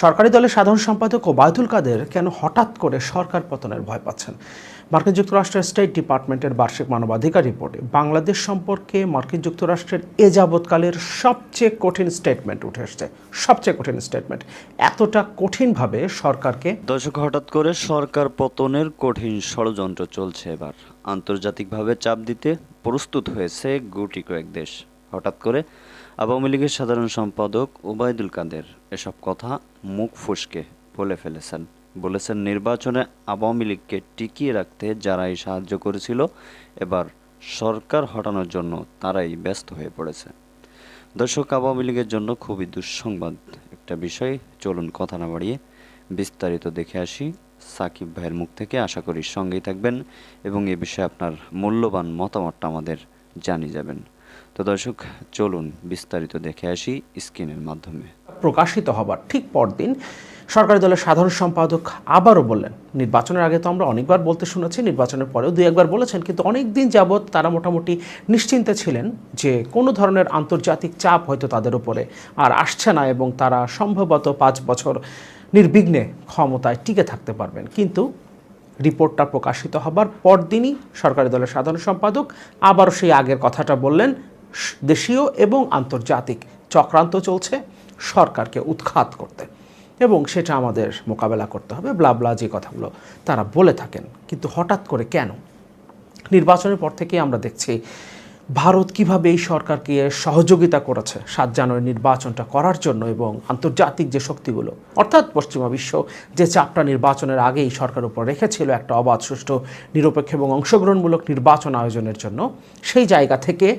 সরকারি দলের সাধারণ সম্পাদক ওবায়দুল কাদের কেন হঠাৎ করে সরকার পতনের ভয় পাচ্ছেন? মার্কিন যুক্তরাষ্ট্রের স্টেট ডিপার্টমেন্টের বার্ষিক মানবাধিকার রিপোর্টে বাংলাদেশ সম্পর্কে মার্কিন যুক্তরাষ্ট্রের এ যাবৎকালের সবচেয়ে কঠিন স্টেটমেন্ট উঠে এসছে। সবচেয়ে কঠিন স্টেটমেন্ট। এতটা কঠিনভাবে সরকারকে দর্শক, হঠাৎ করে সরকার পতনের কঠিন ষড়যন্ত্র চলছে। এবার আন্তর্জাতিকভাবে চাপ দিতে প্রস্তুত হয়েছে গুটি কয়েক দেশ। হঠাৎ করে আওয়ামী লীগের সাধারণ সম্পাদক ওবায়দুল কাদের এসব কথা মুখ ফসকে বলে ফেলেছেন। বলেছেন, নির্বাচনে আওয়ামী লীগকে টিকিয়ে রাখতে যারাই সাহায্য করেছিল, এবার সরকার হটানোর জন্য তারাই ব্যস্ত হয়ে পড়েছে। দর্শক, আওয়ামী লীগের জন্য খুবই দুঃসংবাদ একটা বিষয়। চলুন কথা না বাড়িয়ে বিস্তারিত দেখে আসি সাকিব ভাইয়ের মুখ থেকে। আশা করি সঙ্গেই থাকবেন এবং এ বিষয়ে আপনার মূল্যবান মতামতটা আমাদের জানিয়ে যাবেন। তো দর্শক, চলুন বিস্তারিত দেখে আসি স্ক্রিনের মাধ্যমে। প্রকাশিত হবার ঠিক পরদিন সরকারি দলের সাধারণ সম্পাদক আবারও বললেন, নির্বাচনের আগে তো আমরা অনেকবার বলতে শুনেছি, নির্বাচনের পরেও দুই একবার বলেছেন, কিন্তু অনেক দিন যাবৎ তারা মোটামুটি নিশ্চিন্তে ছিলেন যে কোনো ধরনের আন্তর্জাতিক চাপ হয়তো তাদের উপরে আর আসছে না এবং তারা সম্ভবত 5 বছর নির্বিঘ্নে ক্ষমতায় টিকে থাকতে পারবেন। কিন্তু রিপোর্টটা প্রকাশিত হবার পরদিনই সরকারি দলের সাধারণ সম্পাদক আবারও সেই আগের কথাটা বললেন, দেশীয় এবং আন্তর্জাতিক চক্রান্ত চলছে সরকারকে উৎখাত করতে এবং সেটা আমাদের মোকাবেলা করতে হবে, ব্লা যে কথাগুলো তারা বলে থাকেন। কিন্তু হঠাৎ করে কেন? নির্বাচনের পর থেকে আমরা দেখছি ভারত কিভাবে এই সরকারকে সহযোগিতা করেছে 7 জানুয়ারি নির্বাচনটা করার জন্য, এবং আন্তর্জাতিক যে শক্তিগুলো অর্থাৎ পশ্চিমা বিশ্ব যে চাপটা নির্বাচনের আগেই সরকার উপর রেখেছিল একটা অবাধ, সুষ্ঠু, নিরপেক্ষ এবং অংশগ্রহণমূলক নির্বাচন আয়োজনের জন্য, সেই জায়গা থেকে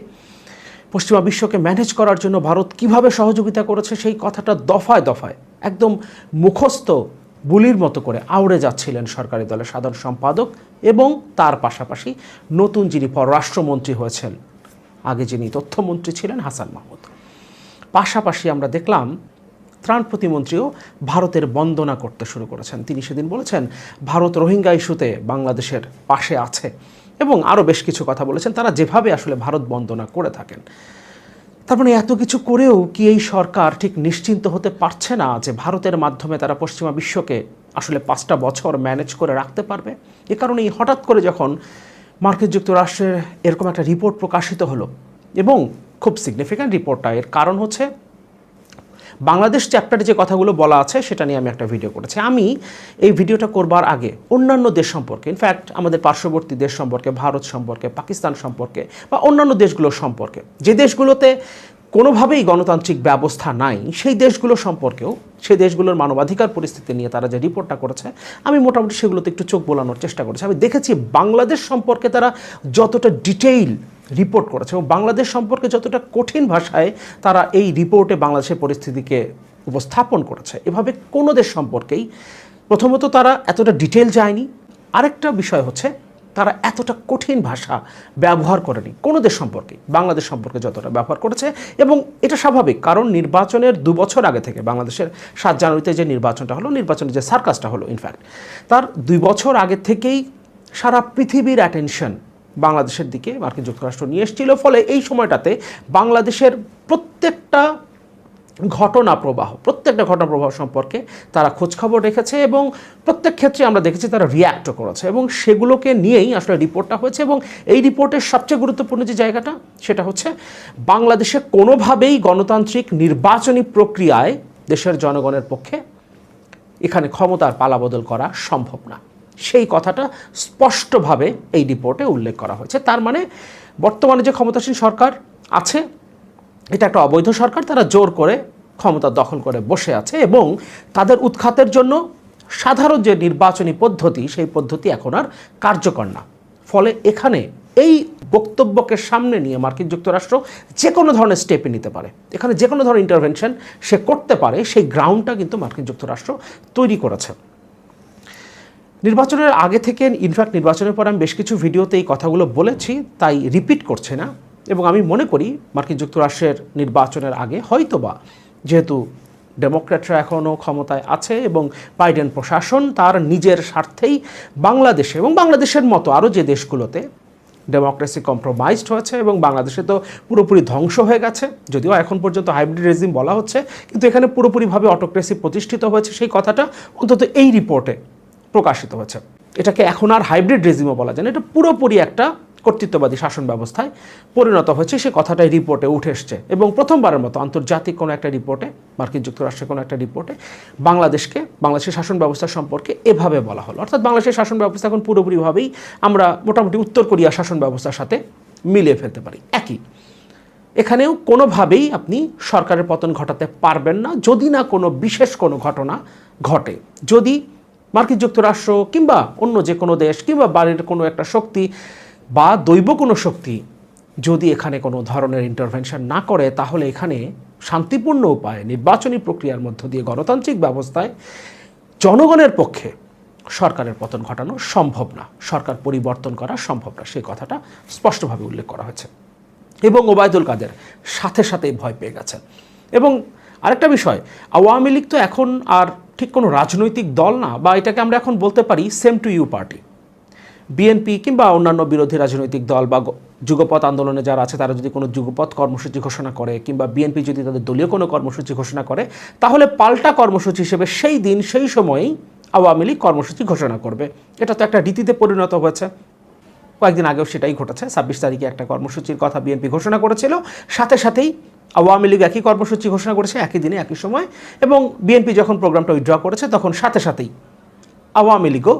পশ্চিমা বিশ্বকে ম্যানেজ করার জন্য ভারত কিভাবে সহযোগিতা করেছে সেই কথাটা দফায় দফায় একদম মুখস্থ বুলির মতো করে আউড়ে যাচ্ছিলেন সরকারি দলের সাধারণ সম্পাদক এবং তার পাশাপাশি নতুন যিনি পররাষ্ট্রমন্ত্রী হয়েছেন, আগে যিনি তথ্যমন্ত্রী ছিলেন হাসান মাহমুদ। পাশাপাশি আমরা দেখলাম ত্রাণ প্রতিমন্ত্রীও ভারতের বন্দনা করতে শুরু করেছেন। তিনি সেদিন বলেছেন ভারত রোহিঙ্গা ইস্যুতে বাংলাদেশের পাশে আছে এবং আরও বেশ কিছু কথা বলেছেন, তারা যেভাবে আসলে ভারত বন্দনা করে থাকেন। তার মানে এত কিছু করেও কি এই সরকার ঠিক নিশ্চিন্ত হতে পারছে না যে ভারতের মাধ্যমে তারা পশ্চিমা বিশ্বকে আসলে 5টা বছর ম্যানেজ করে রাখতে পারবে? এ কারণেই হঠাৎ করে যখন মার্কিন যুক্তরাষ্ট্রের এরকম একটা রিপোর্ট প্রকাশিত হলো, এবং খুব সিগনিফিক্যান্ট রিপোর্টটা, এর কারণ হচ্ছে বাংলাদেশ চ্যাপ্টারে যে কথাগুলো বলা আছে সেটা নিয়ে আমি একটা ভিডিও করেছি। আমি এই ভিডিওটা করবার আগে অন্যান্য দেশ সম্পর্কে, ইনফ্যাক্ট আমাদের পার্শ্ববর্তী দেশ সম্পর্কে, ভারত সম্পর্কে, পাকিস্তান সম্পর্কে বা অন্যান্য দেশগুলোর সম্পর্কে, যে দেশগুলোতে কোনোভাবেই গণতান্ত্রিক ব্যবস্থা নাই, সেই দেশগুলো সম্পর্কেও, সেই দেশগুলোর মানবাধিকার পরিস্থিতি নিয়ে তারা যে রিপোর্টটা করেছে, আমি মোটামুটি সেগুলোতে একটু চোখ বোলানোর চেষ্টা করেছি। আমি দেখেছি বাংলাদেশ সম্পর্কে তারা যতটা ডিটেইল রিপোর্ট করেছে এবং বাংলাদেশ সম্পর্কে যতটা কঠিন ভাষায় তারা এই রিপোর্টে বাংলাদেশের পরিস্থিতিকে উপস্থাপন করেছে, এভাবে কোনো দেশ সম্পর্কেই প্রথমত তারা এতটা ডিটেল যায়নি। আরেকটা বিষয় হচ্ছে তারা এতটা কঠিন ভাষা ব্যবহার করেনি কোনো দেশ সম্পর্কে, বাংলাদেশ সম্পর্কে যতটা ব্যবহার করেছে। এবং এটা স্বাভাবিক, কারণ নির্বাচনের 2 বছর আগে থেকে, বাংলাদেশের 7 জানুয়ারিতে যে নির্বাচনটা হলো, নির্বাচনের যে সার্কাসটা হলো, ইনফ্যাক্ট তার 2 বছর আগে থেকেই সারা পৃথিবীর অ্যাটেনশন বাংলাদেশের দিকে মার্কিন যুক্তরাষ্ট্র নিয়ে এসেছিল। ফলে এই সময়টাতে বাংলাদেশের প্রত্যেকটা ঘটনা প্রবাহ সম্পর্কে তারা খোঁজখবর রেখেছে এবং প্রত্যেক ক্ষেত্রে আমরা দেখেছি তারা রিয়্যাক্টও করেছে এবং সেগুলোকে নিয়েই আসলে রিপোর্টটা হয়েছে। এবং এই রিপোর্টের সবচেয়ে গুরুত্বপূর্ণ যে জায়গাটা সেটা হচ্ছে বাংলাদেশে কোনোভাবেই গণতান্ত্রিক নির্বাচনী প্রক্রিয়ায় দেশের জনগণের পক্ষে এখানে ক্ষমতার পালাবদল করা সম্ভব না, সেই কথাটা স্পষ্টভাবে এই রিপোর্টে উল্লেখ করা হয়েছে। তার মানে বর্তমানে যে ক্ষমতাসীন সরকার আছে এটা একটা অবৈধ সরকার, তারা জোর করে ক্ষমতা দখল করে বসে আছে এবং তাদের উৎখাতের জন্য সাধারণ যে নির্বাচনী পদ্ধতি সেই পদ্ধতি এখন আর কার্যকর না। ফলে এখানে এই বক্তব্যকে সামনে নিয়ে মার্কিন যুক্তরাষ্ট্র যে কোনো ধরনের স্টেপে নিতে পারে, এখানে যে কোনো ধরনের ইন্টারভেনশন সে করতে পারে, সেই গ্রাউন্ডটা কিন্তু মার্কিন যুক্তরাষ্ট্র তৈরি করেছে। নির্বাচনের আগে থেকে, ইনফ্যাক্ট নির্বাচনের পর আমি বেশ কিছু ভিডিওতে এই কথাগুলো বলেছি, তাই রিপিট করছে না। এবং আমি মনে করি মার্কিন যুক্তরাষ্ট্রের নির্বাচনের আগে হয়তোবা, যেহেতু ডেমোক্র্যাটরা এখনও ক্ষমতায় আছে এবং বাইডেন প্রশাসন তার নিজের স্বার্থেই বাংলাদেশে এবং বাংলাদেশের মতো আরও যে দেশগুলোতে ডেমোক্রেসি কম্প্রোমাইজড হয়েছে এবং বাংলাদেশে তো পুরোপুরি ধ্বংস হয়ে গেছে, যদিও এখন পর্যন্ত হাইব্রিড রেজিম বলা হচ্ছে, কিন্তু এখানে পুরোপুরিভাবে অটোক্রেসি প্রতিষ্ঠিত হয়েছে, সেই কথাটা অন্তত এই রিপোর্টে প্রকাশিত হয়েছে। এটাকে এখন আর হাইব্রিড রেজিমও বলা যায় না, এটা পুরোপুরি একটা কর্তৃত্ববাদী শাসন ব্যবস্থায় পরিণত হয়েছে, সে কথাটাই রিপোর্টে উঠে এসছে। এবং প্রথমবারের মতো আন্তর্জাতিক কোনো একটা রিপোর্টে, মার্কিন যুক্তরাষ্ট্রের কোনো একটা রিপোর্টে বাংলাদেশের শাসন ব্যবস্থা সম্পর্কে এভাবে বলা হলো, অর্থাৎ বাংলাদেশের শাসন ব্যবস্থা এখন পুরোপুরিভাবেই আমরা মোটামুটি উত্তর কোরিয়া শাসন ব্যবস্থার সাথে মিলিয়ে ফেলতে পারি। একই, এখানেও কোনোভাবেই আপনি সরকারের পতন ঘটাতে পারবেন না যদি না কোনো বিশেষ কোনো ঘটনা ঘটে। যদি মার্কিন যুক্তরাষ্ট্র কিংবা অন্য যে কোনো দেশ কিংবা বাইরের কোনো একটা শক্তি বা দৈব কোনো শক্তি যদি এখানে কোনো ধরনের ইন্টারভেনশন না করে, তাহলে এখানে শান্তিপূর্ণ উপায়ে নির্বাচনী প্রক্রিয়ার মধ্য দিয়ে গণতান্ত্রিক ব্যবস্থায় জনগণের পক্ষে সরকারের পতন ঘটানো সম্ভব না, সরকার পরিবর্তন করা সম্ভব না, সেই কথাটা স্পষ্টভাবে উল্লেখ করা হয়েছে। এবং ওবায়দুল কাদের সাথে সাথেই ভয় পেয়ে গেছেন। এবং আরেকটা বিষয়, আওয়ামী লীগ তো এখন আর ঠিক কোনো রাজনৈতিক দল না, বা এটাকে আমরা এখন বলতে পারি same to you party. BNP কিংবা অন্যান্য বিরোধী রাজনৈতিক দল বা যুগপৎ আন্দোলনে যারা আছে তারা যদি কোনো যুগপৎ কর্মসূচি ঘোষণা করে কিংবা বিএনপি যদি তাদের দলীয় কোনো কর্মসূচি ঘোষণা করে, তাহলে পাল্টা কর্মসূচি হিসেবে সেই দিন সেই সময়েই আওয়ামী লীগ কর্মসূচি ঘোষণা করবে। এটা তো একটা রীতিতে পরিণত হয়েছে, কয়েকদিন আগেও সেটাই ঘটেছে। 26 তারিখে একটা কর্মসূচির কথা বিএনপি ঘোষণা করেছিল, সাথে সাথেই আওয়ামী লীগ একই কর্মসূচি ঘোষণা করেছে একই দিনে একই সময়, এবং বিএনপি যখন প্রোগ্রামটা উইথড্র করেছে তখন সাথে সাথেই আওয়ামী লীগও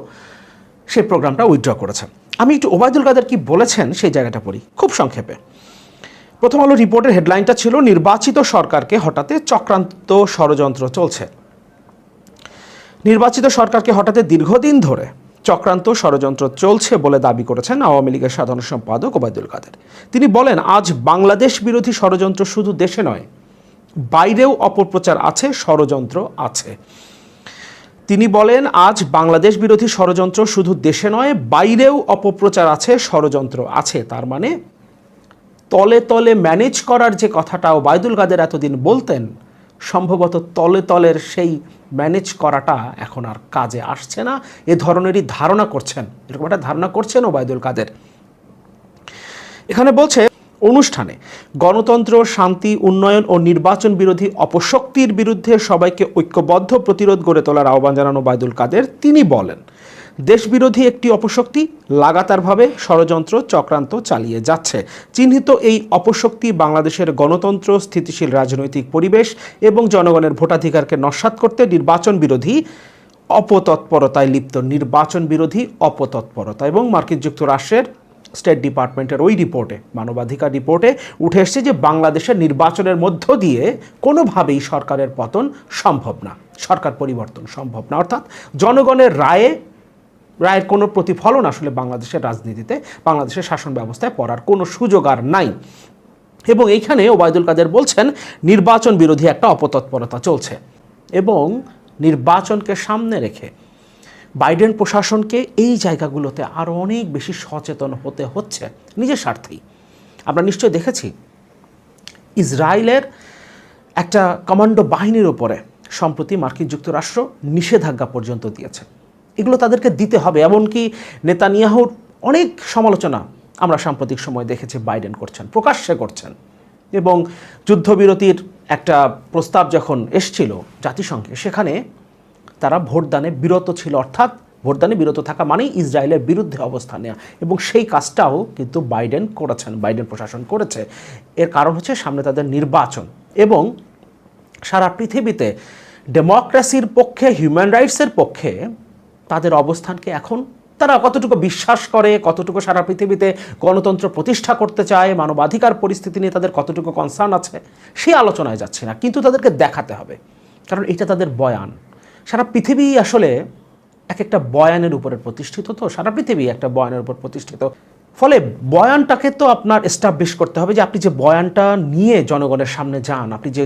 সেই প্রোগ্রামটা উইথড্র করেছে। আমি একটু ওবায়দুল কাদের কি বলেছেন সেই জায়গাটা পড়ি খুব সংক্ষেপে। প্রথম আলো রিপোর্টের হেডলাইনটা ছিল নির্বাচিত সরকারকে হঠাতে চক্রান্ত ষড়যন্ত্র চলছে। নির্বাচিত সরকারকে হঠাতে দীর্ঘদিন ধরে চক্রান্ত ষড়যন্ত্র চলছে বলে দাবি করেছেন আওয়ামী লীগের সাধারণ সম্পাদক ওবায়দুল কাদের। তিনি বলেন, আজ বাংলাদেশ বিরোধী ষড়যন্ত্র শুধু দেশে নয়, বাইরেও অপপ্রচার আছে, ষড়যন্ত্র আছে। তিনি বলেন, আজ বাংলাদেশ বিরোধী ষড়যন্ত্র শুধু দেশে নয়, বাইরেও অপপ্রচার আছে, ষড়যন্ত্র আছে। তার মানে তলে তলে ম্যানেজ করার যে কথাটা ওবায়দুল কাদের এতদিন বলতেন, সম্ভবত তলে তলের সেই ম্যানেজ করাটা এখন আর কাজে আসছে না, এ ধরনেরই ধারণা করছেন, এরকম একটা ধারণা করছেন ওবায়দুল কাদের। এখানে বলছে, অনুষ্ঠানে গণতন্ত্র, শান্তি, উন্নয়ন ও নির্বাচন বিরোধী অপশক্তির বিরুদ্ধে সবাইকে ঐক্যবদ্ধ প্রতিরোধ গড়ে তোলার আহ্বান জানান ওবায়দুল কাদের। তিনি বলেন, দেশবিরোধী একটি অপশক্তি লাগাতারভাবে ষড়যন্ত্র চক্রান্ত চালিয়ে যাচ্ছে। চিহ্নিত এই অপশক্তি বাংলাদেশের গণতন্ত্র, স্থিতিশীল রাজনৈতিক পরিবেশ এবং জনগণের ভোটাধিকারকে নস্যাৎ করতে নির্বাচন বিরোধী অপতৎপরতায় লিপ্ত। নির্বাচন বিরোধী অপতৎপরতা। এবং মার্কিন যুক্তরাষ্ট্রের স্টেট ডিপার্টমেন্টের ওই রিপোর্টে, মানবাধিকার রিপোর্টে উঠে এসেছে যে বাংলাদেশের নির্বাচনের মধ্য দিয়ে কোনোভাবেই সরকারের পতন সম্ভব না, সরকার পরিবর্তন সম্ভব না। অর্থাৎ জনগণের রায়ের কোনো প্রতিফলন আসলে বাংলাদেশের রাজনীতিতে, বাংলাদেশের শাসন ব্যবস্থায় পড়ার কোনো সুযোগ আর নাই। এবং এইখানে ওবায়দুল কাদের বলছেন, নির্বাচন বিরোধী একটা অপতৎপরতা চলছে এবং নির্বাচনকে সামনে রেখে বাইডেন প্রশাসনকে এই জায়গাগুলোতে আরও অনেক বেশি সচেতন হতে হচ্ছে নিজের স্বার্থেই। আমরা নিশ্চয় দেখেছি ইসরায়েলের একটা কমান্ডো বাহিনীর উপরে সম্প্রতি মার্কিন যুক্তরাষ্ট্র নিষেধাজ্ঞা পর্যন্ত দিয়েছে। এগুলো তাদেরকে দিতে হবে। এমনকি নেতানিয়াহুর অনেক সমালোচনা আমরা সাম্প্রতিক সময় দেখেছি বাইডেন করছেন, প্রকাশ্যে করছেন। এবং যুদ্ধবিরতির একটা প্রস্তাব যখন এসছিল জাতিসংঘে, সেখানে তারা ভোটদানে বিরত ছিল, অর্থাৎ ভোটদানে বিরত থাকা মানেই ইসরায়েলের বিরুদ্ধে অবস্থান নেওয়া। এবং সেই কাজটাও কিন্তু বাইডেন করেছেন, বাইডেন প্রশাসন করেছে। এর কারণ হচ্ছে সামনে তাদের নির্বাচন এবং সারা পৃথিবীতে ডেমোক্রেসির পক্ষে, হিউম্যান রাইটসের পক্ষে তাদের অবস্থানকে এখন তারা কতটুকু বিশ্বাস করে, কতটুকু সারা পৃথিবীতে গণতন্ত্র প্রতিষ্ঠা করতে চায়, মানবাধিকার পরিস্থিতি নিয়ে তাদের কতটুকু কনসার্ন আছে, সেই আলোচনায় যাচ্ছে না। কিন্তু তাদেরকে দেখাতে হবে, কারণ এটা তাদের বয়ান। সারা পৃথিবী আসলে এক একটা বয়ানের উপরে প্রতিষ্ঠিত, তো সারা পৃথিবী একটা বয়ানের উপর প্রতিষ্ঠিত। ফলে বয়ানটাকে তো আপনার এস্টাবলিশ করতে হবে যে আপনি যে বয়ানটা নিয়ে জনগণের সামনে যান, আপনি যে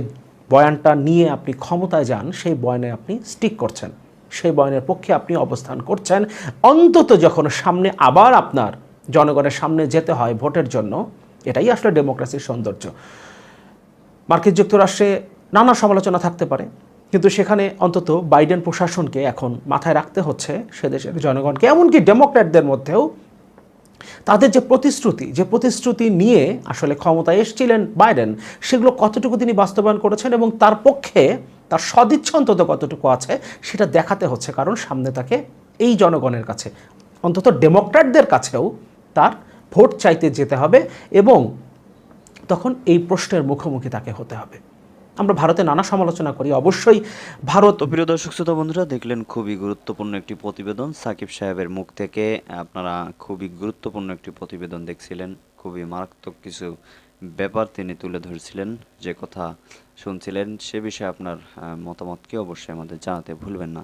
বয়ানটা নিয়ে আপনি ক্ষমতায় যান, সেই বয়ানে আপনি স্টিক করছেন, সেই বয়ানের পক্ষে আপনি অবস্থান করছেন। অন্তত যখন সামনে আবার আপনার জনগণের সামনে যেতে হয় ভোটের জন্য, এটাই আসলে ডেমোক্রেসির সৌন্দর্য। মার্কিন যুক্তরাষ্ট্রে নানা সমালোচনা থাকতে পারে, কিন্তু সেখানে অন্তত বাইডেন প্রশাসনকে এখন মাথায় রাখতে হচ্ছে সে দেশের জনগণকে, এমনকি ডেমোক্র্যাটদের মধ্যেও তাদের যে প্রতিশ্রুতি নিয়ে আসলে ক্ষমতায় এসেছিলেন বাইডেন, সেগুলো কতটুকু তিনি বাস্তবায়ন করেছেন এবং তার পক্ষে তার সদিচ্ছা অন্তত কতটুকু আছে সেটা দেখাতে হচ্ছে, কারণ সামনে তাকে এই জনগণের কাছে, অন্তত ডেমোক্র্যাটদের কাছেও তার ভোট চাইতে যেতে হবে এবং তখন এই প্রশ্নের মুখোমুখি তাকে হতে হবে। আমরা ভারতে নানা সমালোচনা করি, অবশ্যই ভারত। তো প্রিয় দর্শক শ্রোতা বন্ধুরা, দেখলেন খুবই গুরুত্বপূর্ণ একটি প্রতিবেদন সাকিব সাহেবের মুখ থেকে। আপনারা খুবই গুরুত্বপূর্ণ একটি প্রতিবেদন দেখছিলেন, খুবই মারাত্মক কিছু ব্যাপার তিনি তুলে ধরছিলেন। যে কথা শুনছিলেন সে বিষয়ে আপনার মতামতকে অবশ্যই আমাদের জানাতে ভুলবেন না।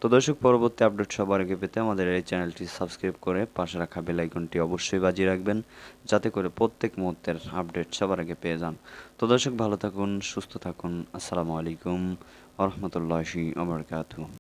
তো দর্শক, পরবর্তী আপডেট সবার আগে পেতে আমাদের এই চ্যানেলটি সাবস্ক্রাইব করে পাশে রাখা বেল আইকনটি অবশ্যই বাজিয়ে রাখবেন, যাতে করে প্রত্যেক মুহূর্তের আপডেট সবার আগে পেয়ে যান। তো দর্শক, ভালো থাকুন, সুস্থ থাকুন। আসসালামু আলাইকুম ওয়া রাহমাতুল্লাহি ওয়া বারাকাতুহু।